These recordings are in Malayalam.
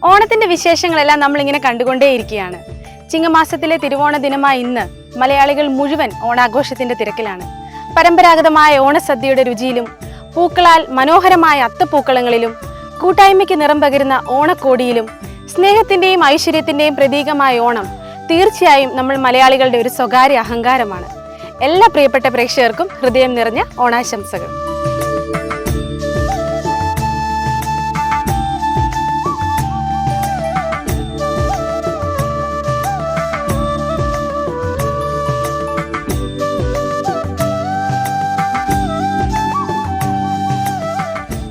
ഓണത്തിന്റെ വിശേഷങ്ങളെല്ലാം നമ്മളിങ്ങനെ കണ്ടുകൊണ്ടേയിരിക്കുകയാണ്. ചിങ്ങമാസത്തിലെ തിരുവോണ ദിനമായ ഇന്ന് മലയാളികൾ മുഴുവൻ ഓണാഘോഷത്തിന്റെ തിരക്കിലാണ്. പരമ്പരാഗതമായ ഓണസദ്യയുടെ രുചിയിലും പൂക്കളാൽ മനോഹരമായ അത്തപ്പൂക്കളങ്ങളിലും കൂട്ടായ്മയ്ക്ക് നിറം പകരുന്ന ഓണക്കോടിയിലും സ്നേഹത്തിന്റെയും ഐശ്വര്യത്തിന്റെയും പ്രതീകമായ ഓണം തീർച്ചയായും നമ്മൾ മലയാളികളുടെ ഒരു സ്വകാര്യ അഹങ്കാരമാണ്. എല്ലാ പ്രിയപ്പെട്ട പ്രേക്ഷകർക്കും ഹൃദയം നിറഞ്ഞ ഓണാശംസകൾ.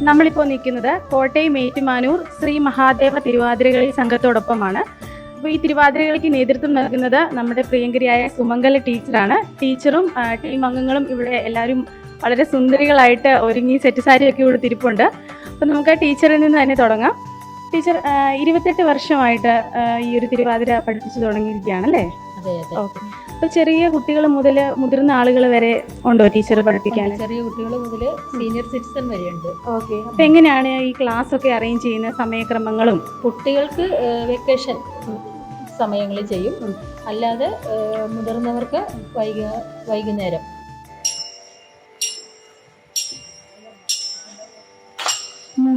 നമ്മളിപ്പോൾ നിൽക്കുന്നത് കോട്ടയം ഏറ്റുമാനൂർ ശ്രീ മഹാദേവ തിരുവാതിരകളി സംഘത്തോടൊപ്പമാണ്. അപ്പോൾ ഈ തിരുവാതിരകളിക്ക് നേതൃത്വം നൽകുന്നത് നമ്മുടെ പ്രിയങ്കരിയായ സുമംഗല ടീച്ചറാണ്. ടീച്ചറും ടീം അംഗങ്ങളും ഇവിടെ എല്ലാവരും വളരെ സുന്ദരികളായിട്ട് ഒരുങ്ങി സെറ്റ് സാരിയൊക്കെ ഉടുത്തിരിപ്പുണ്ട്. അപ്പോൾ നമുക്ക് ടീച്ചറിൽ നിന്ന് തന്നെ തുടങ്ങാം. ടീച്ചർ 28 വർഷമായിട്ട് ഈ ഒരു തിരുവാതിര പഠിപ്പിച്ചു തുടങ്ങിയിരിക്കുകയാണല്ലേ? ഓക്കെ. അപ്പോൾ ചെറിയ കുട്ടികൾ മുതൽ മുതിർന്ന ആളുകൾ വരെ ഉണ്ടോ ടീച്ചർ പഠിപ്പിക്കാൻ? ചെറിയ കുട്ടികൾ മുതൽ സീനിയർ സിറ്റിസൺ വരെ ഉണ്ട്. ഓക്കെ. അപ്പോൾ എങ്ങനെയാണ് ഈ ക്ലാസ് ഒക്കെ അറേഞ്ച് ചെയ്യുന്ന സമയക്രമങ്ങളും? കുട്ടികൾക്ക് വെക്കേഷൻ സമയങ്ങളിൽ ചെയ്യും, അല്ലാതെ മുതിർന്നവർക്ക് വൈകുന്നേരം. ും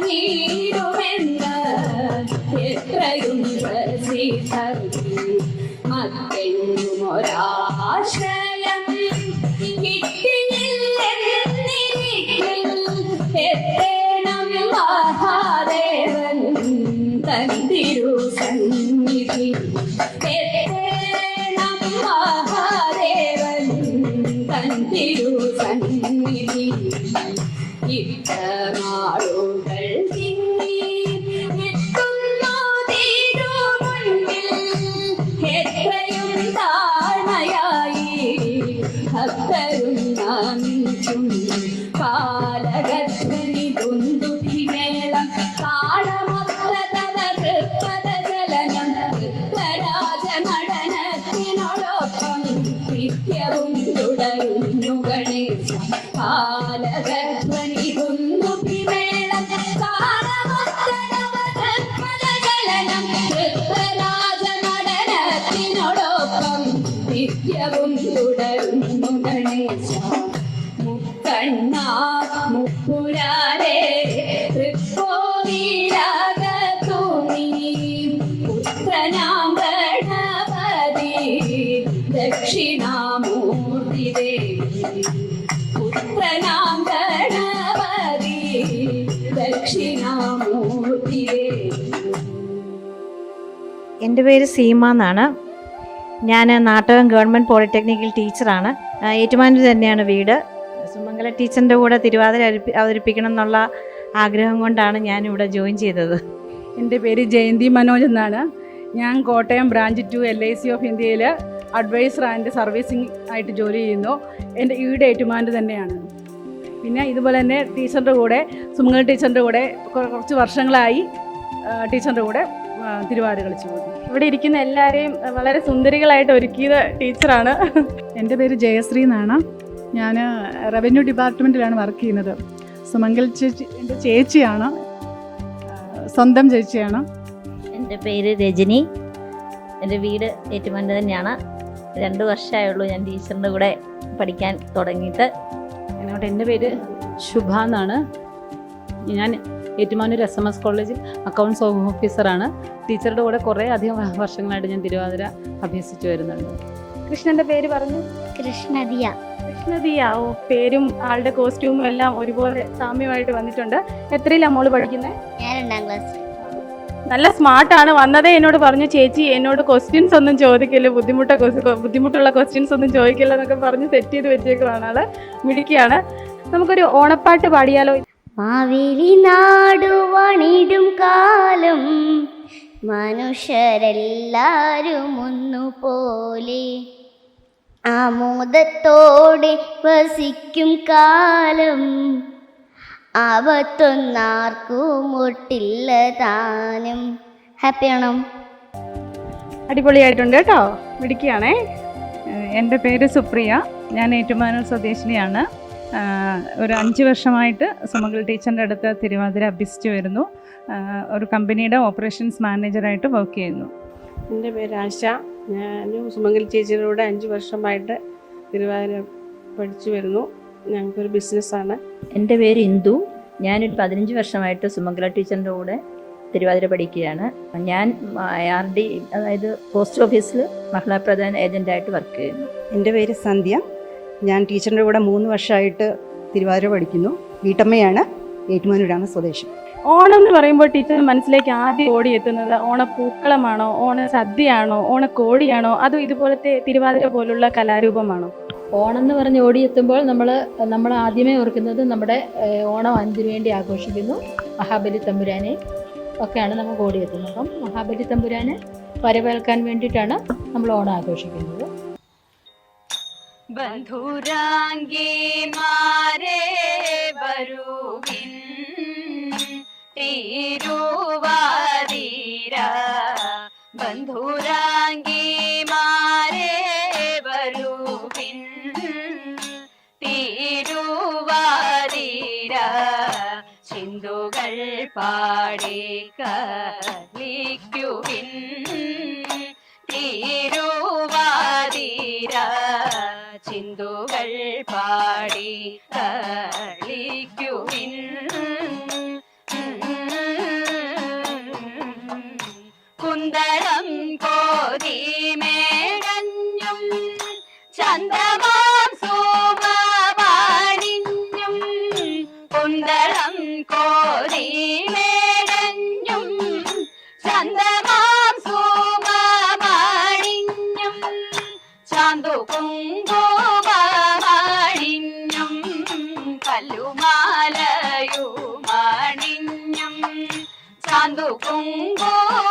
നീടുമെന്ന് എത്രയും പ്രസിദ്ധർ മറ്റെങ്ങും ഒരാശ്രയം കിട്ടിയില്ലെന്നിരിക്കും എത്തേണം മഹാദേവൻ തൻ തിരുസന്നിധി എത്തേണം മഹാദേവൻ തൻ തിരുസന്നിധി ഇട്ടനാളുകൾ എത്തുന്നു തിരുമുൻപിൽ എത്രയും താഴ്മയായി ഭക്തരും നാമിച്ചും കാലഗർഭനി ദുന്ദുഭിമേളം താളമൊത്ത തവ ഹൃത്പദചലനം ഹൃത്വരാജനടനത്തിനോടൊപ്പം നിത്യവും തുടരുന്നു ഗണേശ കാലഗർഭനി ദുന്ദുഭിമേളം താളമൊത്ത തവ ഹൃത്പദചലനം ഹൃത്വരാജനടനത്തിനോടൊപ്പം നിത്യവും തുടരുന്നു ഗണേശ മുക്കണ്ണാ മുപ്പുരാരേ തൃക്കോവിലകത്തു നീ പുത്രനാം ഗണപതി ദക്ഷിണാമൂർത്തി ദേവി പുത്രനാം ഗണപതി ദക്ഷിണാമൂർത്തി ദേവി. എൻ്റെ പേര് സീമ എന്നാണ്. ഞാൻ നാട്ടകം ഗവൺമെൻറ് പോളിടെക്നിക്കൽ ടീച്ചറാണ്. ഏറ്റുമാനൂർ തന്നെയാണ് വീട്. സുമംഗല ടീച്ചറിൻ്റെ കൂടെ തിരുവാതിര അവതരിപ്പിക്കണം എന്നുള്ള ആഗ്രഹം കൊണ്ടാണ് ഞാനിവിടെ ജോയിൻ ചെയ്തത്. എൻ്റെ പേര് ജയന്തി മനോജ് എന്നാണ്. ഞാൻ കോട്ടയം ബ്രാഞ്ച് 2 LIC ഓഫ് ഇന്ത്യയിൽ അഡ്വൈസർ ആൻഡ് സർവീസിംഗ് ആയിട്ട് ജോലി ചെയ്യുന്നു. എൻ്റെ വീട് ഏറ്റുമാനൂർ തന്നെയാണ്. പിന്നെ ഇതുപോലെ തന്നെ ടീച്ചറിൻ്റെ കൂടെ സുമംഗല ടീച്ചറിൻ്റെ കൂടെ കുറച്ച് വർഷങ്ങളായി ടീച്ചറിൻ്റെ കൂടെ തിരുവാതിര കളിച്ചു പോകുന്നു. ഇവിടെ ഇരിക്കുന്ന എല്ലാവരെയും വളരെ സുന്ദരികളായിട്ട് ഒരുക്കിയത് ടീച്ചറാണ്. എൻ്റെ പേര് ജയശ്രീ എന്നാണ്. ഞാൻ റവന്യൂ ഡിപ്പാർട്ട്മെൻറ്റിലാണ് വർക്ക് ചെയ്യുന്നത്. സുമംഗൽ ചേച്ചി എൻ്റെ ചേച്ചിയാണ്, സ്വന്തം ചേച്ചിയാണ്. എൻ്റെ പേര് രജനി. എൻ്റെ വീട് ഏറ്റുമാനൂർ തന്നെയാണ്. 2 വർഷമായുള്ളൂ ഞാൻ ടീച്ചറിൻ്റെ കൂടെ പഠിക്കാൻ തുടങ്ങിയിട്ട്. എന്നോട് എൻ്റെ പേര് ശുഭ എന്നാണ്. ഞാൻ ഏറ്റുമാനൂർ SMS കോളേജിൽ അക്കൗണ്ട്സ് ഓഫീസറാണ്. ടീച്ചറുടെ കൂടെ കുറേ അധികം വർഷങ്ങളായിട്ട് ഞാൻ തിരുവാതിര അഭ്യസിച്ചു വരുന്നുണ്ട്. കൃഷ്ണൻ്റെ പേര് പറഞ്ഞു. കൃഷ്ണദിയ. കൃഷ്ണദിയ. ഓ, പേരും ആളുടെ കോസ്റ്റ്യൂമും എല്ലാം ഒരുപോലെ സാമ്യമായിട്ട് വന്നിട്ടുണ്ട്. എത്രയിലാണ് മോള് പഠിക്കുന്നത്? ഞാൻ 2ാം ക്ലാസ്. നല്ല സ്മാർട്ടാണ്. വന്നതേ എന്നോട് പറഞ്ഞു, ചേച്ചി എന്നോട് ക്വസ്റ്റ്യൻസ് ഒന്നും ചോദിക്കില്ല, ബുദ്ധിമുട്ടുള്ള ക്വസ്റ്റ്യൻസ് ഒന്നും ചോദിക്കില്ല എന്നൊക്കെ പറഞ്ഞ് സെറ്റ് ചെയ്ത് വെച്ചേക്കുവാണ്. ആള് മിടുക്കിയാണ്. നമുക്കൊരു ഓണപ്പാട്ട് പാടിയാലോ? മാവേലി നാടുവാണിടും കാലം മനുഷ്യരെല്ലാരും ഒന്നുപോലെ ആമോദത്തോടെ വസിക്കും കാലം ആപത്തൊന്നാർക്കും ഒട്ടില്ല താനും. ഹാപ്പിയാണോ? അടിപൊളിയായിട്ടുണ്ട് കേട്ടോ, മിടുക്കിയാണേ. എൻ്റെ പേര് സുപ്രിയ. ഞാൻ ഏറ്റുമാനൂർ സ്വദേശിനിയാണ്. ഒരു 5 വർഷമായിട്ട് സുമംഗൽ ടീച്ചറിൻ്റെ അടുത്ത് തിരുവാതിര അഭ്യസിച്ചു വരുന്നു. ഒരു കമ്പനിയുടെ ഓപ്പറേഷൻസ് മാനേജറായിട്ട് വർക്ക് ചെയ്യുന്നു. എൻ്റെ പേര് ആശ. ഞാൻ സുമംഗൽ ചേച്ചിയുടെ കൂടെ 5 വർഷമായിട്ട് തിരുവാതിര പഠിച്ചു വരുന്നു. ഞങ്ങൾക്കൊരു ബിസിനസ്സാണ്. എൻ്റെ പേര് ഇന്ദു. ഞാനൊരു 15 വർഷമായിട്ട് സുമംഗല ടീച്ചറിൻ്റെ കൂടെ തിരുവാതിര പഠിക്കുകയാണ്. ഞാൻ RD അതായത് പോസ്റ്റ് ഓഫീസിൽ മഹിളാ പ്രധാന ഏജൻ്റായിട്ട് വർക്ക് ചെയ്യുന്നു. എൻ്റെ പേര് സന്ധ്യ. ഞാൻ ടീച്ചറിൻ്റെ കൂടെ 3 വർഷമായിട്ട് തിരുവാതിര പഠിക്കുന്നു. വീട്ടമ്മയാണ്. ഏറ്റുമാനൂരാണ് സ്വദേശം. ഓണം എന്ന് പറയുമ്പോൾ ടീച്ചർ മനസ്സിലേക്ക് ആദ്യം ഓടിയെത്തുന്നത് ഓണപ്പൂക്കളമാണോ, ഓണ സദ്യയാണോ, ഓണക്കോടിയാണോ, അതോ ഇതുപോലത്തെ തിരുവാതിര പോലുള്ള കലാരൂപമാണോ? ഓണം എന്ന് പറഞ്ഞ് ഓടിയെത്തുമ്പോൾ നമ്മൾ ആദ്യമേ ഓർക്കുന്നത് നമ്മുടെ ഓണം അതിനു വേണ്ടി ആഘോഷിക്കുന്നു. മഹാബലി തമ്പുരാനെ ഒക്കെയാണ് നമുക്ക് ഓടിയെത്തുന്നത്. അപ്പം മഹാബലി തമ്പുരാനെ വരവേൽക്കാൻ വേണ്ടിയിട്ടാണ് നമ്മൾ ഓണം ആഘോഷിക്കുന്നത്. ബന്ധുരാംഗിമാരെ വരുവിൻ തിരുവാതിര, ബന്ധുരാംഗിമാരെ വരുവിൻ തിരുവാതിര, ചിന്തുകൾ പാടി കളിക്കുവിൻ തിരുവാതിര, ചിന്തുകൾ പാടി കളിക്കുവിൻ. കുന്തളം കോരി മേടഞ്ഞും ചന്ദമാം സോമമാണിഞ്ഞും ചാന്തു കുങ്കുമമാണിഞ്ഞും കല്ലുമാലയുമാണിഞ്ഞും ചാന്തു കുങ്കുമമാണിഞ്ഞും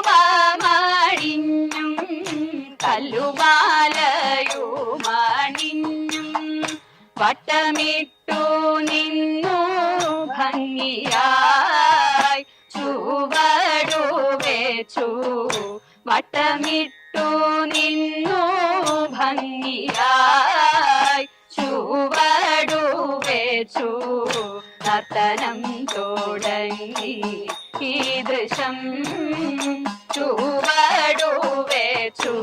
കല്ലുമാലയുമാണിഞ്ഞും വട്ടമിട്ടു നിന്നു ഭംഗിയായി ചുവടുവെച്ചു വട്ടമിട്ടു നിന്നു ഭംഗിയായി ചുവടുവെച്ചു നർത്തനം തുടങ്ങി ഈ ദൃശം ചുവടുവെച്ചു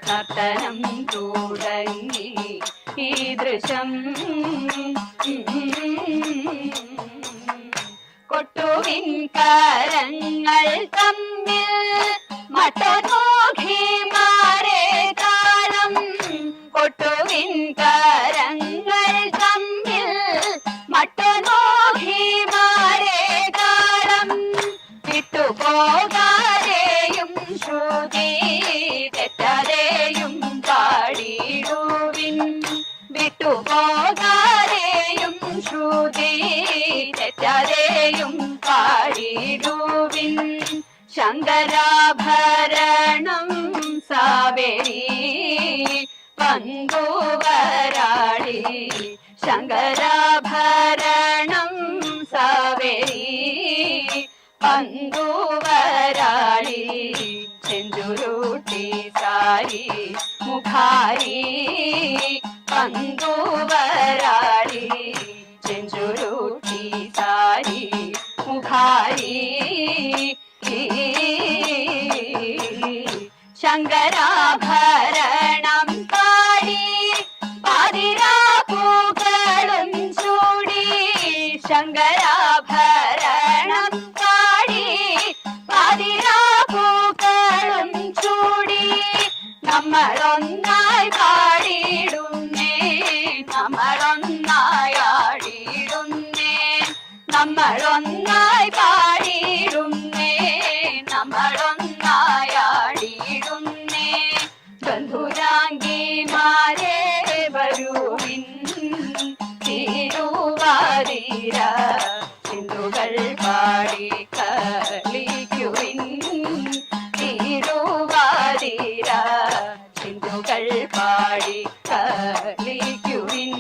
നർത്തനം തുടങ്ങി ഈ ദൃശം കൊട്ടുവിൻ കരങ്ങൾ തമ്മിൽ മട്ടനോഖിമാരെ താളം കൊട്ടുവിൻ കരങ്ങൾ തമ്മിൽ മട്ടനോഖിമാരെ താളം വിട്ടുപോകാതെയും ശ്രുതി തെറ്റാതെയും പാടിടുവിൻ വിട്ടുപോകാതെയും ശ്രുതി തെറ്റാതെയും പാടിടുവിൻ ശങ്കരാഭരണം സാവേരി പന്തുവരാളി ശങ്കരാഭരണം സാവേരി പന്തുവരാളി ചെഞ്ചുരുട്ടി സാരി മുഖാരി പന്തുവരാളി ചെഞ്ചുരുട്ടി സാരി മുഖാരി ശങ്കരാഭരണം പാടി പാതിരാപ്പൂക്കളും ചൂടി ശങ്കരാഭരണം പാടി പാതിരാപ്പൂക്കളും ചൂടി നമ്മളൊന്നായി പാടിയിടുന്നേ നമ്മളൊന്നായി ആടിയിടുന്നേ നമ്മളൊന്നായി പാടിയിടുന്നേ നമ്മളൊന്നായി ആടിയിടുന്നേ ബന്ധുരാങ്കിമാരെ വരുവിൻ തിരുവാതിര ചിന്തുകൾ പാടി കളിക്കുവിൻ തിരുവാതിര ചിന്തുകൾ പാടി കളിക്കുവിൻ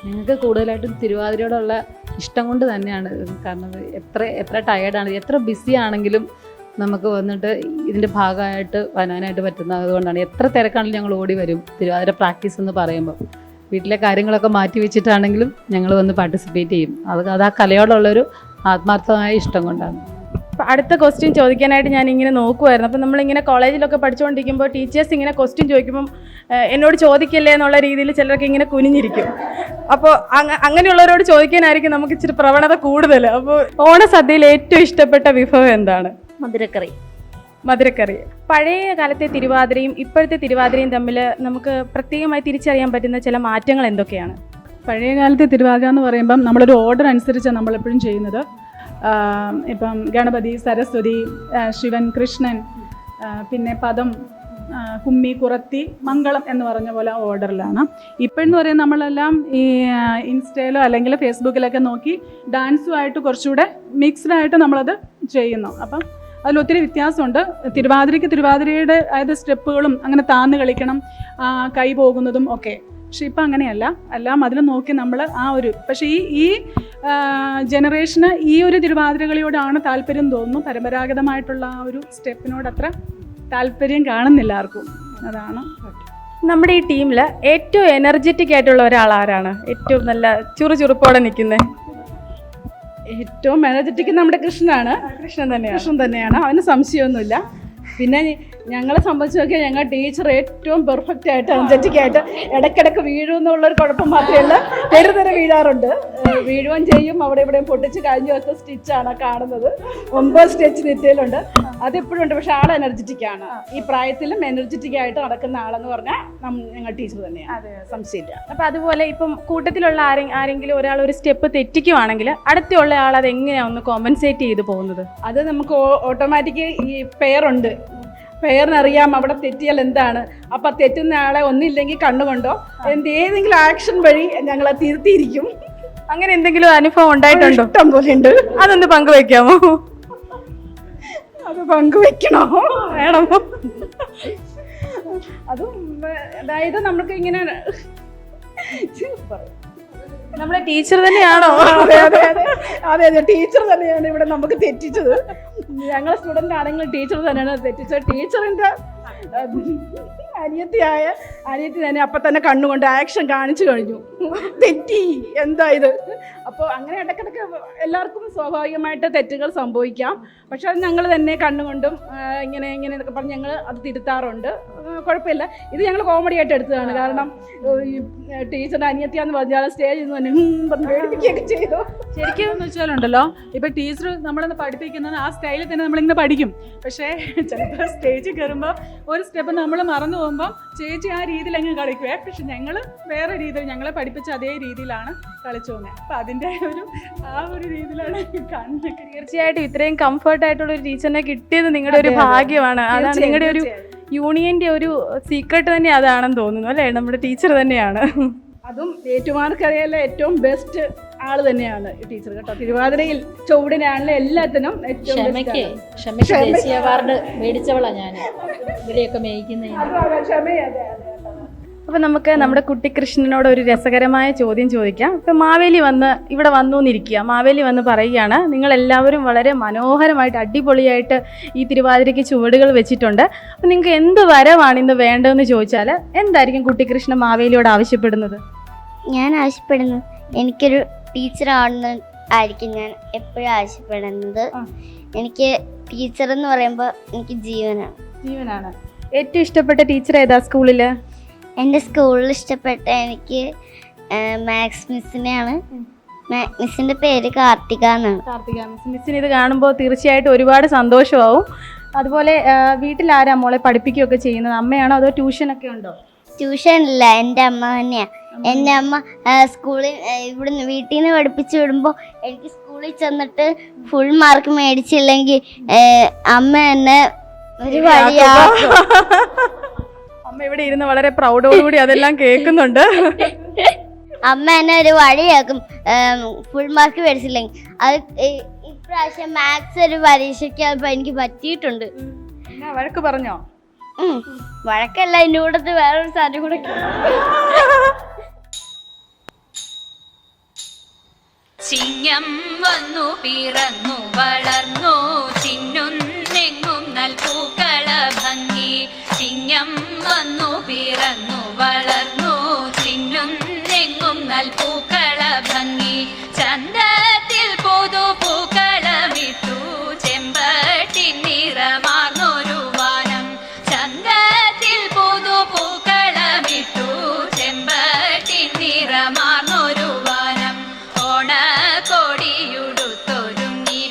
ഞങ്ങൾക്ക് കൂടുതലായിട്ടും തിരുവാതിരയോടുള്ള ഇഷ്ടം കൊണ്ട് തന്നെയാണ്. കാരണം എത്ര ടയേർഡാണ്, എത്ര ബിസി ആണെങ്കിലും നമുക്ക് വന്നിട്ട് ഇതിൻ്റെ ഭാഗമായിട്ട് വരാനായിട്ട് പറ്റുന്നത് അതുകൊണ്ടാണ്. എത്ര തിരക്കാണെങ്കിലും ഞങ്ങൾ ഓടി വരും തിരുവാതിര പ്രാക്ടീസ് എന്ന് പറയുമ്പോൾ. വീട്ടിലെ കാര്യങ്ങളൊക്കെ മാറ്റി വെച്ചിട്ടാണെങ്കിലും ഞങ്ങൾ വന്ന് പാർട്ടിസിപ്പേറ്റ് ചെയ്യും. അത് ആ കലയോടുള്ളൊരു ആത്മാർത്ഥമായ ഇഷ്ടം കൊണ്ടാണ്. അപ്പോൾ അടുത്ത ക്വസ്റ്റ്യൻ ചോദിക്കാനായിട്ട് ഞാൻ ഇങ്ങനെ നോക്കുമായിരുന്നു. അപ്പോൾ നമ്മളിങ്ങനെ കോളേജിലൊക്കെ പഠിച്ചുകൊണ്ടിരിക്കുമ്പോൾ ടീച്ചേഴ്സ് ഇങ്ങനെ ക്വസ്റ്റ്യൻ ചോദിക്കുമ്പം എന്നോട് ചോദിക്കല്ലേ എന്നുള്ള രീതിയിൽ ചിലരൊക്കെ ഇങ്ങനെ കുനിഞ്ഞിരിക്കും. അപ്പോൾ അങ്ങനെയുള്ളവരോട് ചോദിക്കാനായിരിക്കും നമുക്ക് ഇച്ചിരി പ്രവണത കൂടുതൽ. അപ്പോൾ ഓണസദ്യയിൽ ഏറ്റവും ഇഷ്ടപ്പെട്ട വിഭവം എന്താണ്? മധുരക്കറി. മധുരക്കറി. പഴയ കാലത്തെ തിരുവാതിരയും ഇപ്പോഴത്തെ തിരുവാതിരയും തമ്മിൽ നമുക്ക് പ്രത്യേകമായി തിരിച്ചറിയാൻ പറ്റുന്ന ചില മാറ്റങ്ങൾ എന്തൊക്കെയാണ്? പഴയ കാലത്തെ തിരുവാതിര എന്ന് പറയുമ്പം നമ്മളൊരു ഓർഡർ അനുസരിച്ചാണ് നമ്മളെപ്പോഴും ചെയ്യുന്നത്. ഇപ്പം ഗണപതി, സരസ്വതി, ശിവൻ, കൃഷ്ണൻ, പിന്നെ പദം, കുമ്മി, കുറത്തി, മംഗളം എന്ന് പറഞ്ഞ പോലെ ഓർഡറിലാണ്. ഇപ്പോഴെന്ന് പറയുന്നത് നമ്മളെല്ലാം ഈ ഇൻസ്റ്റയിലോ അല്ലെങ്കിൽ ഫേസ്ബുക്കിലൊക്കെ നോക്കി ഡാൻസുമായിട്ട് കുറച്ചുകൂടെ മിക്സ്ഡായിട്ട് നമ്മളത് ചെയ്യുന്നു. അപ്പം അതിലൊത്തിരി വ്യത്യാസമുണ്ട്. തിരുവാതിരയുടെ അതായത് സ്റ്റെപ്പുകളും അങ്ങനെ താന്ന് കളിക്കണം, കൈ പോകുന്നതും ഒക്കെ. പക്ഷെ ഇപ്പം അങ്ങനെയല്ല, എല്ലാം അതിൽ നോക്കി നമ്മൾ പക്ഷേ ഈ ജനറേഷന് ഈ ഒരു തിരുവാതിരകളിയോടാണ് താല്പര്യം തോന്നുന്നു. പരമ്പരാഗതമായിട്ടുള്ള ആ ഒരു സ്റ്റെപ്പിനോട് അത്ര താല്പര്യം കാണുന്നില്ല ആർക്കും. അതാണ്. നമ്മുടെ ഈ ടീമിൽ ഏറ്റവും എനർജറ്റിക് ആയിട്ടുള്ള ഒരാൾ ആരാണ്? ഏറ്റവും നല്ല ചുറുചുറുപ്പോടെ നിൽക്കുന്നത്? ഏറ്റവും എനർജറ്റിക് നമ്മുടെ കൃഷ്ണൻ തന്നെയാണ്. അവന് സംശയമൊന്നുമില്ല. പിന്നെ ഞങ്ങളെ സംബന്ധിച്ച് നോക്കിയാൽ ഞങ്ങൾ ടീച്ചർ ഏറ്റവും പെർഫെക്റ്റ് ആയിട്ട് എനർജറ്റിക് ആയിട്ട് ഇടയ്ക്കിടയ്ക്ക് വീഴുമെന്നുള്ളൊരു കുഴപ്പം മാത്രമല്ല, തെരുതര വീഴാറുണ്ട്. വീഴുകയും ചെയ്യും. അവിടെ ഇവിടെയും പൊട്ടിച്ച് കഴിഞ്ഞ ദിവസത്തെ സ്റ്റിച്ചാണ് കാണുന്നത്. 9 സ്റ്റിച്ച് നെറ്റിയിലുണ്ട്. അതെപ്പോഴും ഉണ്ട്. പക്ഷെ ആൾ എനർജറ്റിക് ആണ്. ഈ പ്രായത്തിലും എനർജറ്റിക് ആയിട്ട് നടക്കുന്ന ആളെന്ന് പറഞ്ഞാൽ ഞങ്ങൾ ടീച്ചർ തന്നെയാണ്, സംശയമില്ല. അപ്പം അതുപോലെ ഇപ്പം കൂട്ടത്തിലുള്ള ആരെങ്കിലും ഒരാൾ ഒരു സ്റ്റെപ്പ് തെറ്റിക്കുവാണെങ്കിൽ അടുത്തുള്ള ആൾ അത് എങ്ങനെയാണ് ഒന്ന് കോമ്പൻസേറ്റ് ചെയ്ത് പോകുന്നത്? അത് നമുക്ക് ഓട്ടോമാറ്റിക് ഈ പെയറുണ്ട്. പെയറിനറിയാം അവിടെ തെറ്റിയാൽ എന്താണ്. അപ്പം തെറ്റുന്ന ആളെ ഒന്നില്ലെങ്കിൽ കണ്ണുകൊണ്ടോ ഏതെങ്കിലും ആക്ഷൻ വഴി ഞങ്ങളെ തിരുത്തിയിരിക്കും. അങ്ങനെ എന്തെങ്കിലും അനുഭവം ഉണ്ടായിട്ടുണ്ടോ? ഇഷ്ടം പോലെ ഉണ്ട്. അതൊന്ന് പങ്കുവെക്കാമോ? അത് പങ്കുവെക്കണോ? വേണമോ? അതും അതായത് നമുക്ക് ഇങ്ങനെ നമ്മളെ ടീച്ചർ തന്നെയാണോ? അതെ, ടീച്ചർ തന്നെയാണ് ഇവിടെ നമുക്ക് തെറ്റിച്ചത്. ഞങ്ങൾ സ്റ്റുഡൻ്റ് ആണെങ്കിലും ടീച്ചർ തന്നെയാണ് തെറ്റിച്ചത്. ടീച്ചറിൻ്റെ അനിയത്തി തന്നെ അപ്പം തന്നെ കണ്ണുകൊണ്ട് ആക്ഷൻ കാണിച്ചു കഴിഞ്ഞു. തെറ്റി, എന്താ ഇത്? അപ്പോൾ അങ്ങനെ ഇടയ്ക്കിടയ്ക്ക് എല്ലാവർക്കും സ്വാഭാവികമായിട്ട് തെറ്റുകൾ സംഭവിക്കാം. പക്ഷെ അത് ഞങ്ങൾ തന്നെ കണ്ണുകൊണ്ടും ഇങ്ങനെ എന്നൊക്കെ പറഞ്ഞ് ഞങ്ങൾ അത് തിരുത്താറുണ്ട്. കുഴപ്പമില്ല. ഇത് ഞങ്ങൾ കോമഡി ആയിട്ട് എടുത്തതാണ്. കാരണം ഈ ടീച്ചറിൻ്റെ അനിയത്തിയാന്ന് പറഞ്ഞാൽ സ്റ്റേജിൽ നിന്ന് തന്നെ പറഞ്ഞ് പേടിപ്പിക്കുകയൊക്കെ ചെയ്തു. ശരിക്കും എന്ന് വെച്ചാലുണ്ടല്ലോ, ഇപ്പം ടീച്ചർ നമ്മളൊന്ന് പഠിപ്പിക്കുന്നത് ആ സ്റ്റൈലിൽ തന്നെ നമ്മളിങ്ങനെ പഠിക്കും. പക്ഷേ ചിലപ്പോൾ സ്റ്റേജിൽ കയറുമ്പോൾ ഒരു സ്റ്റെപ്പ് നമ്മൾ മറന്നു പോകുമ്പോൾ ചേച്ചി ആ രീതിയിൽ അങ്ങ് കളിക്കുവേ. പക്ഷെ ഞങ്ങൾ വേറെ രീതിയിൽ ഞങ്ങളെ പഠിപ്പിച്ച അതേ രീതിയിലാണ് കളിച്ചു പോകുന്നത്. അപ്പം അതിൻ്റെ ആ ഒരു രീതിയിലാണ് കാണുന്നത്. തീർച്ചയായിട്ടും ഇത്രയും കംഫർട്ട് ആയിട്ടുള്ള ഒരു ടീച്ചറിനെ കിട്ടിയത് നിങ്ങളുടെ ഒരു ഭാഗ്യമാണ്. അതാണ് നിങ്ങളുടെ ഒരു യൂണിയൻ്റെ ഒരു സീക്രട്ട് തന്നെ അതാണെന്ന് തോന്നുന്നു അല്ലേ? നമ്മുടെ ടീച്ചർ തന്നെയാണ്. അതും ഏറ്റുമാനൂർക്കരയിലെ ഏറ്റവും ബെസ്റ്റ് ആള് തന്നെയാണ് ടീച്ചർ കേട്ടോ. തിരുവാതിരയിൽ ചുവടിനാണല്ലോ എല്ലാത്തിനും ഏറ്റവും ദേശീയ അവാർഡ് മേടിച്ചവളാ ഞാൻ ഇവരെയൊക്കെ മേയിക്കുന്നതിന്. അപ്പം നമുക്ക് നമ്മുടെ കുട്ടി കൃഷ്ണനോട് ഒരു രസകരമായ ചോദ്യം ചോദിക്കാം. ഇപ്പം മാവേലി ഇവിടെ വന്നു എന്നിരിക്കുക. മാവേലി വന്ന് പറയുകയാണ്, നിങ്ങളെല്ലാവരും വളരെ മനോഹരമായിട്ട് അടിപൊളിയായിട്ട് ഈ തിരുവാതിരയ്ക്ക് ചുവടുകൾ വെച്ചിട്ടുണ്ട്. അപ്പം നിങ്ങൾക്ക് എന്ത് വരവാണ് ഇന്ന് വേണ്ടതെന്ന് ചോദിച്ചാൽ എന്തായിരിക്കും കുട്ടി കൃഷ്ണൻ മാവേലിയോട് ആവശ്യപ്പെടുന്നത്? ഞാൻ ആവശ്യപ്പെടുന്നു, എനിക്കൊരു ടീച്ചർ ആയിരിക്കും ഞാൻ എപ്പോഴും ആവശ്യപ്പെടുന്നത്. എനിക്ക് ടീച്ചർ എന്ന് പറയുമ്പോൾ എനിക്ക് ജീവനാണ്. ഏറ്റവും ഇഷ്ടപ്പെട്ട ടീച്ചർ ഏതാ സ്കൂളിൽ? എൻ്റെ സ്കൂളിൽ ഇഷ്ടപ്പെട്ട എനിക്ക് മാത്സ് മിസ്സിനെയാണ്. മിസ്സിൻ്റെ പേര് കാർത്തിക എന്നാണ്. കാർത്തിക മിസ്സിന് ഇത് കാണുമ്പോൾ തീർച്ചയായിട്ടും ഒരുപാട് സന്തോഷമാവും. അതുപോലെ വീട്ടിൽ ആരാ മോളെ പഠിപ്പിക്കുകയൊക്കെ ചെയ്യുന്നത്? അമ്മയാണോ അതോ ട്യൂഷനൊക്കെ ഉണ്ടോ? ട്യൂഷൻ ഇല്ല, എൻ്റെ അമ്മ തന്നെയാണ്. എൻ്റെ അമ്മ സ്കൂളിൽ ഇവിടുന്ന് വീട്ടിൽ നിന്ന് പഠിപ്പിച്ച് വിടുമ്പോൾ എനിക്ക് സ്കൂളിൽ ചെന്നിട്ട് ഫുൾ മാർക്ക് മേടിച്ചില്ലെങ്കിൽ അമ്മ എന്നെ ഒരു വഴിയാക്കും. അമ്മ ഇവിടെ ഇരുന്ന് വളരെ പ്രൗഡോടുകൂടി അതെല്ലാം കേൾക്കുന്നുണ്ട്. അമ്മ എന്നെ ഒരു വഴിയാക്കും ഫുൾ മാർക്ക് മേടിച്ചില്ലെങ്കിൽ. അത് ഇപ്രാവശ്യം മാത്സ് ഒരു പരീക്ഷയ്ക്ക് എനിക്ക് പറ്റിയിട്ടുണ്ട്. വഴക്ക് പറഞ്ഞോ? വഴക്കല്ല, അതിൻ്റെ കൂടത്ത് വേറൊരു സാധനം കൂടെ. ചിങ്ങം വന്നു പിറന്നു വളർന്നു ചിന്നുന്നെങ്ങും നൽപൂക്കള ഭംഗി. ചിങ്ങം വന്നു പിറന്നു വളർന്നു ചിന്നുന്നെങ്ങും നൽപൂക്കള ഭംഗി. ചന്തത്തിൽ പുതുപൂക്കളമിട്ടു ചെമ്പട്ടിൻ നിറമാർന്നൊരു വാനം. ചന്തത്തിൽ പുതുപൂക്കളമിട്ടു ചെമ്പട്ടിൻ നിറമാർന്നൊരു വാനം. ഓണക്കൊടിയുടുത്തൊരുങ്ങി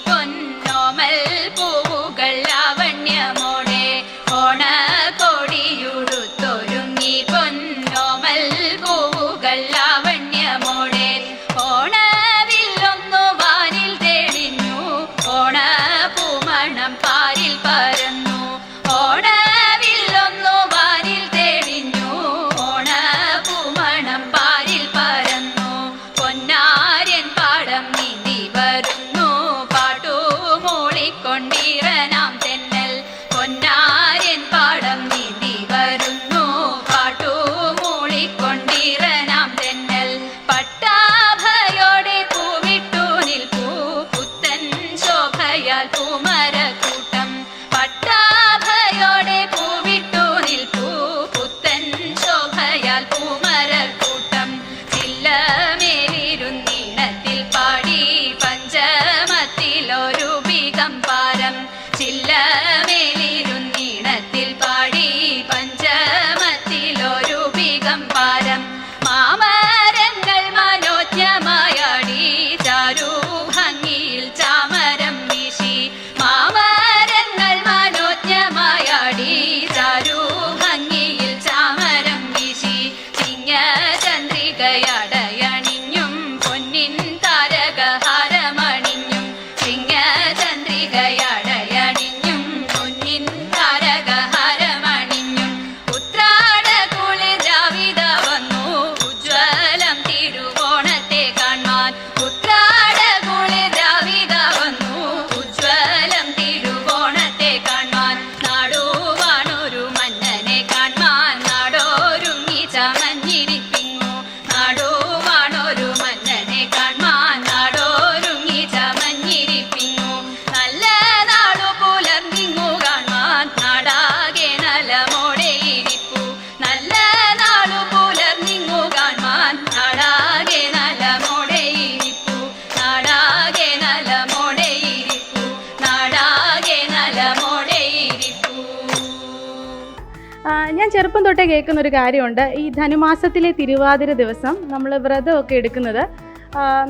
ചെറുപ്പം തൊട്ടേ കേൾക്കുന്ന ഒരു കാര്യമുണ്ട്, ഈ ധനുമാസത്തിലെ തിരുവാതിര ദിവസം നമ്മൾ വ്രതമൊക്കെ എടുക്കുന്നത്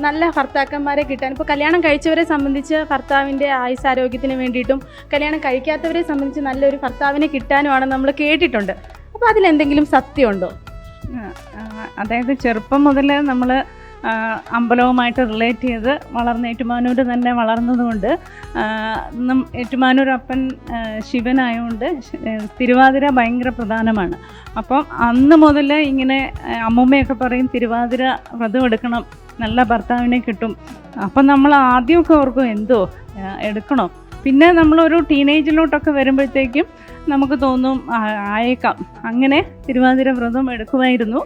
നല്ല ഭർത്താക്കന്മാരെ കിട്ടാൻ. ഇപ്പോൾ കല്യാണം കഴിച്ചവരെ സംബന്ധിച്ച് ഭർത്താവിൻ്റെ ആയുസ്സാരോഗ്യത്തിന് വേണ്ടിയിട്ടും കല്യാണം കഴിക്കാത്തവരെ സംബന്ധിച്ച് നല്ലൊരു ഭർത്താവിനെ കിട്ടാനുമാണ് നമ്മൾ കേട്ടിട്ടുണ്ട്. അപ്പോൾ അതിലെന്തെങ്കിലും സത്യമുണ്ടോ? അതായത് ചെറുപ്പം മുതൽ നമ്മൾ അമ്പലവുമായിട്ട് റിലേറ്റ് ചെയ്ത് വളർന്ന ഏറ്റുമാനൂർ തന്നെ വളർന്നതുകൊണ്ട് ഏറ്റുമാനൂർ അപ്പൻ ശിവനായതുകൊണ്ട് തിരുവാതിര ഭയങ്കര പ്രധാനമാണ്. അപ്പം അന്ന് മുതൽ ഇങ്ങനെ അമ്മൂമ്മയൊക്കെ പറയും തിരുവാതിര വ്രതം എടുക്കണം, നല്ല ഭർത്താവിനെ കിട്ടും. അപ്പം നമ്മൾ ആദ്യമൊക്കെ ഓർക്കും എന്തോ എടുക്കണോ, പിന്നെ നമ്മളൊരു ടീനേജിലോട്ടൊക്കെ വരുമ്പോഴത്തേക്കും നമുക്ക് തോന്നും ആയേക്കാം. അങ്ങനെ തിരുവാതിര വ്രതം എടുക്കുമായിരുന്നു.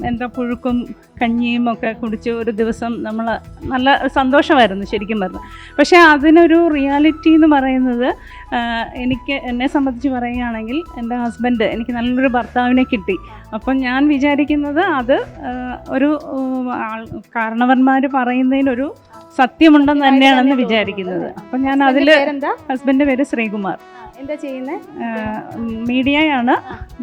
എന്താ പുഴുക്കും കഞ്ഞിയും ഒക്കെ കുടിച്ച് ഒരു ദിവസം നമ്മൾ നല്ല സന്തോഷമായിരുന്നു ശരിക്കും പറഞ്ഞു. പക്ഷേ അതിനൊരു റിയാലിറ്റി എന്ന് പറയുന്നത് എന്നെ സംബന്ധിച്ച് പറയുകയാണെങ്കിൽ എൻ്റെ ഹസ്ബൻഡ് എനിക്ക് നല്ലൊരു ഭർത്താവിനെ കിട്ടി. അപ്പം ഞാൻ വിചാരിക്കുന്നത് അത് ഒരു കാരണവന്മാർ പറയുന്നതിനൊരു സത്യമുണ്ടെന്ന് തന്നെയാണെന്ന് വിചാരിക്കുന്നത്. അപ്പം ഞാൻ അതിൽ ഹസ്ബൻഡിൻ്റെ പേര് ശ്രീകുമാർ. എന്താ ചെയ്യുന്നത്? മീഡിയയാണ്,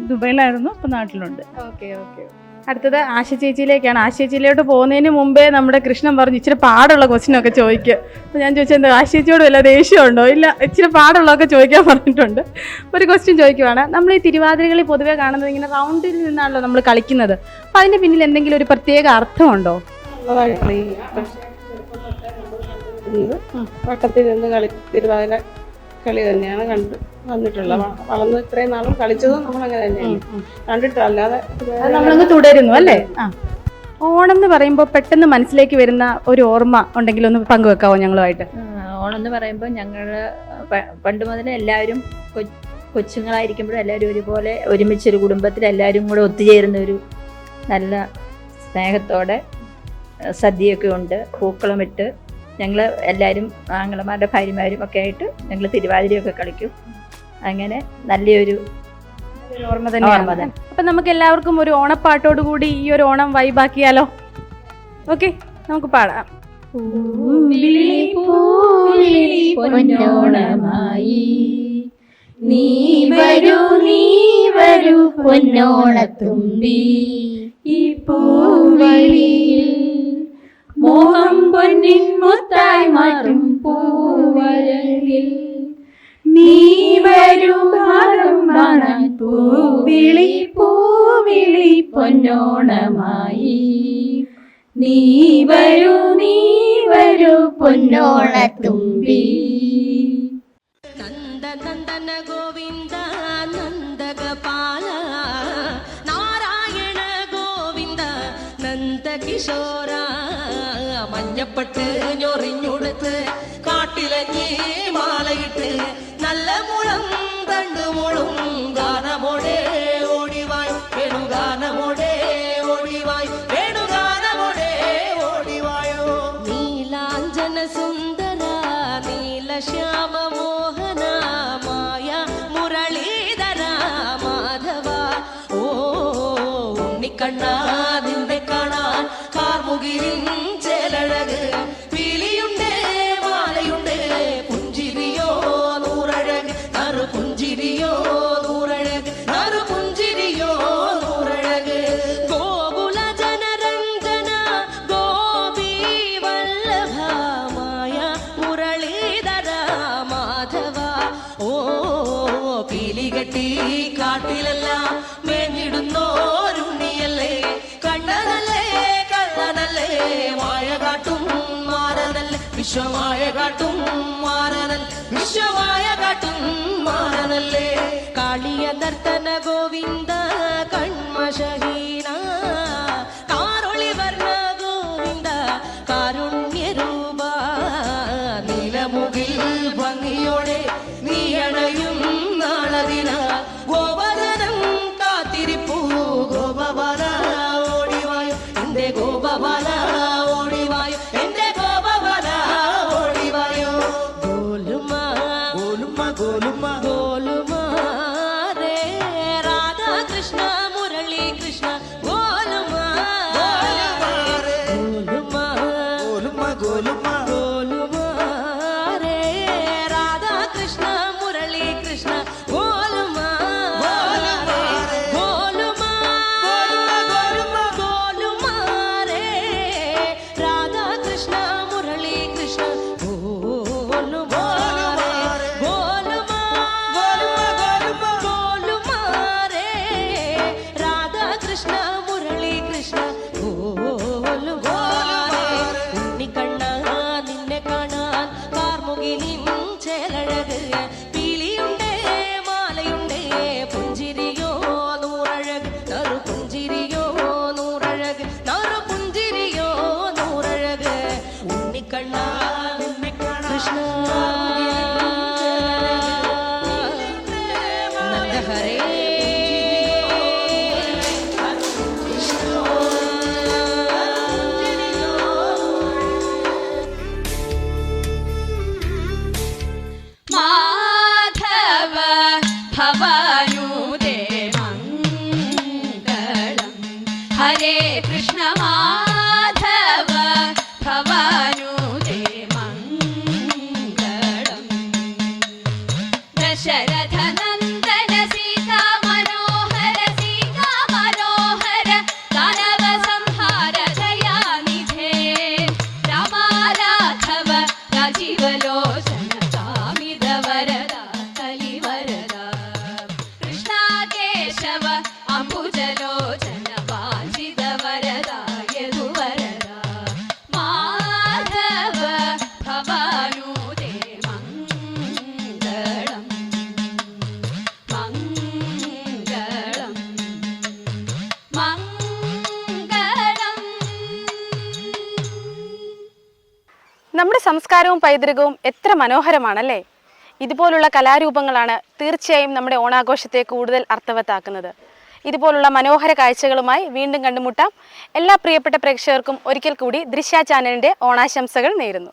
ദുബൈയിലായിരുന്നു, ഇപ്പം നാട്ടിലുണ്ട്. Okay okay. അടുത്തത് ആശ ചേച്ചിയിലേക്കാണ്. ആശ ചേച്ചിയിലോട്ട് പോകുന്നതിന് മുമ്പേ നമ്മുടെ കൃഷ്ണൻ പറഞ്ഞു ഇച്ചിരി പാടുള്ള ക്വസ്റ്റ്യനൊക്കെ ചോദിക്കുക. അപ്പോൾ ഞാൻ ചോദിച്ചത് എന്താ ആശ ചേച്ചിയോട് വല്ല ദേഷ്യമുണ്ടോ? ഇല്ല, ഇച്ചിരി പാടുള്ളതൊക്കെ ചോദിക്കാൻ പറഞ്ഞിട്ടുണ്ട്. ഒരു ക്വസ്റ്റ്യൻ ചോദിക്കുവാണ്. നമ്മൾ ഈ തിരുവാതിരകളിൽ പൊതുവെ കാണുന്നത് ഇങ്ങനെ റൗണ്ടിൽ നിന്നാണല്ലോ നമ്മൾ കളിക്കുന്നത്. അപ്പോൾ അതിൻ്റെ പിന്നിൽ എന്തെങ്കിലും ഒരു പ്രത്യേക അർത്ഥമുണ്ടോ? വട്ടത്തിൽ നിന്ന് തിരുവാതിര കളി തന്നെയാണ് വന്നിട്ടുള്ളത്. വളർന്ന് ഇത്രയും നാളും കളിച്ചതും നമ്മളങ്ങനെ തന്നെയാണ് കണ്ടിട്ടുള്ളത്, അല്ലാതെ നമ്മളങ്ങ് തുടരുന്നു അല്ലേ? ഓണം എന്ന് പറയുമ്പോൾ പെട്ടെന്ന് മനസ്സിലേക്ക് വരുന്ന ഒരു ഓർമ്മ ഉണ്ടെങ്കിൽ ഒന്ന് പങ്കുവെക്കാവോ ഞങ്ങളുമായിട്ട്? ഓണം എന്ന് പറയുമ്പോൾ ഞങ്ങൾ പണ്ട് മുതലേ എല്ലാവരും കൊച്ചുങ്ങളായിരിക്കുമ്പോഴും എല്ലാവരും ഒരുപോലെ ഒരുമിച്ചൊരു കുടുംബത്തിൽ എല്ലാവരും കൂടെ ഒത്തുചേരുന്ന ഒരു നല്ല സ്നേഹത്തോടെ സദ്യയൊക്കെ ഉണ്ട്, പൂക്കളമിട്ട് ഞങ്ങൾ എല്ലാവരും ആങ്ങളമാരുടെ ഭാര്യമാരും ഒക്കെ ആയിട്ട് ഞങ്ങൾ തിരുവാതിരയൊക്കെ കളിക്കും. അങ്ങനെ നല്ലൊരു ഓർമ്മ തന്നെയാണ്. അപ്പം നമുക്ക് എല്ലാവർക്കും ഒരു ഓണപ്പാട്ടോട് കൂടി ഈ ഒരു ഓണം വൈബാക്കിയാലോ? ഓക്കെ, നമുക്ക് പാടാം. നീ വരൂ പൊന്നോണത്തുമ്പി, ഈ പൂവിളിയിൽ മോഹം പൊന്നിൻ മുത്തായി മാറ്റും പൂവരയിൽ. നീ വരൂ ഭാരം കാണാൻ പൂവിളി പൊന്നോണമായി. നീ വരൂ പൊന്നോണത്തുമ്പി. നന്ദനന്ദന ഗോവിന്ദ നന്ദഗോപാല നാരായണ ഗോവിന്ദ നന്ദകിശോര. മഞ്ഞപ്പെട്ട് ഞൊറിഞ്ഞുടുത്ത് കാട്ടിലഞ്ഞി മാലയിട്ട് നല്ല മുളം തണ്ടുമുളും ഗാനമോടെ ഓടിവായ് വേണുഗാനമോടെ ഓടിവായ് വേണുഗാനമോടെ ഓടിവായോ. നീലാഞ്ജന സുന്ദര നീലശ്യാമ മോഹന മായ മുരളീധര മാധവ. ഓ ഉണ്ണിക്കണ്ണാ നിന്നെ കാണാൻ കാർമുകിലിൻ ചേലഴക്. പീലിയുണ്ടേ മാലയുണ്ടേ പുഞ്ചിരിയോ നൂറഴക്. നറു പുഞ്ചിരിയോ നൂറഴക്, നറു പുഞ്ചിരിയോ നൂറഴക്. ഗോകുല ജനരഞ്ജന ഗോപി വല്ലഭ മായ മുരളീധര മാധവ. ഓ പീലികെട്ടി കാട്ടിലെല്ലാം മേഞ്ഞിടുന്നോരുണ്ണിയല്ലേ. കണ്ണനല്ലേ കള്ളനല്ലേ മായ കാട്ടും മാറനല്ലേ വിശ്വമായ കാട്ടും മാറനല്ലേ വിശ്വമായ കാട്ടും മാറനല്ലേ. കാളിയ നർത്തന ഗോവിന്ദ കൺമശഹീന കാരൊളി വർണ്ണ ഗോവിന്ദ കാരുണ്യരൂപ. നീലമുകിൽ ഭംഗിയോടെ നീ അണയും നാളതിന ഗോപദനം കാത്തിരിപ്പൂ ഗോപബാല ഓടിവായോ എന്റെ ഗോപബാല ഓടിവായോ എന്റെ ഗോപബാല ഓടിവായോ. ഗോലുമ ഗോലുമ ഗോലുമ ഗോലുമ രേ രാ ഹരേ കൃഷ്ണ മാധവ ഭവാനുദേ മംഗളം ദശരഥ നന്ദന സീതാ മനോഹര ദാനവ സംഹാര ദയാനിധേ രാമാരാഘവ രാജീവലോചന കാമിത വരദ കലിവരദ കൃഷ്ണ കേശവ അംബുജലോചന വാഞ്ചിത വരദ യദുവരദ മാധവ ഭവാനുദേ മംഗളം മംഗളം മംഗളം. നമ്മുടെ സംസ്കാരവും പൈതൃകവും എത്ര മനോഹരമാണല്ലേ. ഇതുപോലുള്ള കലാരൂപങ്ങളാണ് തീർച്ചയായും നമ്മുടെ ഓണാഘോഷത്തെ കൂടുതൽ അർത്ഥവത്താക്കുന്നത്. ഇതുപോലുള്ള മനോഹര കാഴ്ചകളുമായി വീണ്ടും കണ്ടുമുട്ടാം. എല്ലാ പ്രിയപ്പെട്ട പ്രേക്ഷകർക്കും ഒരിക്കൽ കൂടി ദൃശ്യ ചാനലിൻ്റെ ഓണാശംസകൾ നേരുന്നു.